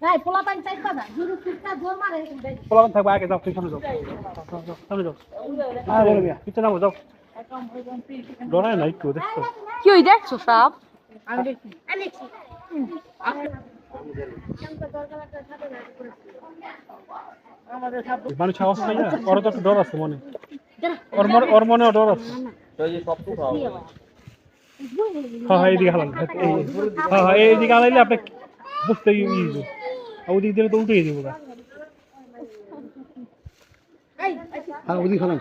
এই পোলাপান চাইবা না জোরে চিৎকার জোর মারে পোলাপান থাকবে আগে যাও, তুমি সামনে যাও, সামনে যাও। হ্যাঁ বলো মিয়া, পিছনে নামো যাও। ডরায় না একটু, দেখছো? কি ওই দেখছো সাপ? আমি দেখছি মানুষ সাহস পাই না, ওর তো একটু ডর আছে মনে, ওর মনেও ডর আছে। হ্যাঁ হ্যাঁ এইদিকে হালান, হ্যাঁ হ্যাঁ এইদিকে হালাইলে আপনি বুঝতে ইজি, ওদিক দিলে তো উল্টে যাবো গা। হ্যাঁ ওদিকে হালান।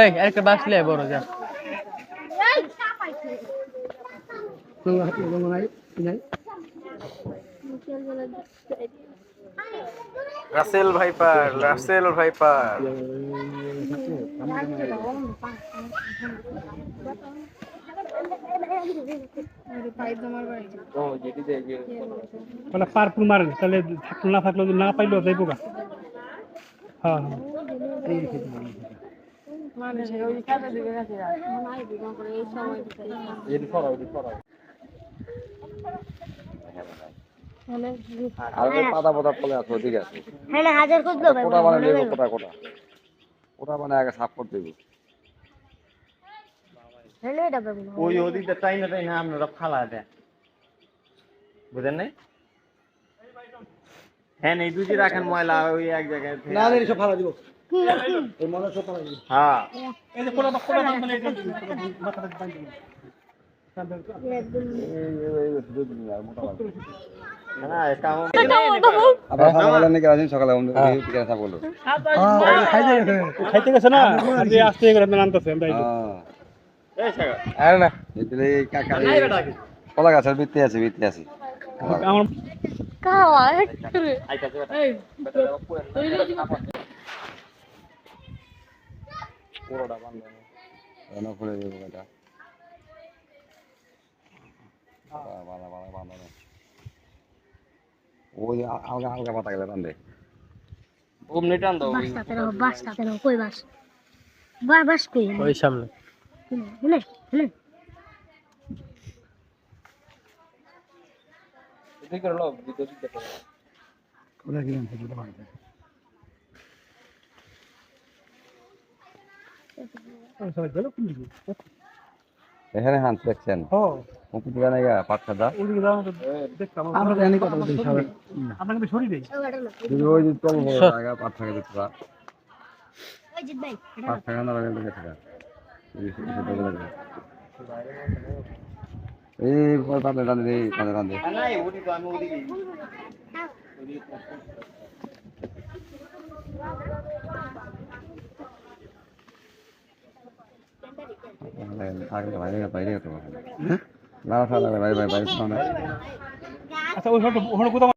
এই আরেকটা বাসলে বড় যা। Russell viper, Russell viper. মানে পারপুল মারেন তাহলে থাকলো না থাকলো না পাইলেও যাইবো গা। হ্যাঁ হ্যাঁ পাতা পাতা পলে আছে, ঠিক আছে। হ্যাঁ হাজার খুঁজলো ভাই কোটা বানাই দেবো, কোটা কোটা কোটা বানায় আগে সাফ করতে দেবো। হ্যালো এটা বাবু ওই ওদিকটা টাই না আপনারা ফালা দেন, বুঝেন নাই? হ্যাঁ এই দুজি রাখেন ময়লা ওই এক জায়গায় না না সব ফালা দিব, এই মনে সব ফালা দিব। হ্যাঁ এই যে কোটা কোটা মানে মাথাটা বাঁধি দিব। খাইতে গেছে না, আস্তে করে নামতেছে। কলা গাছের ভিত্তি আছে, ভিত্তি আছে। আমার ওই আলগা আলগা পাতা গেলে টান দে। বাসটাতে নাও কই বাস বাস কই ওই সামনে। শুনে শুনে এখানে হাঁস দেখছেন, পাট খাদা আমরা জানি কথা বলতে সবাই আপনাকে তো সরিয়ে দেই। ওই যে তল বড় জায়গা পাট থাকে দেখতে, ওই জিত ভাই পাট থাকে না লাগে দেখে থাকা এই পাতে টান দে, পাতে টান দে। বাইরে বাইরে না বাইরে বাইরে আচ্ছা ওই কোথাও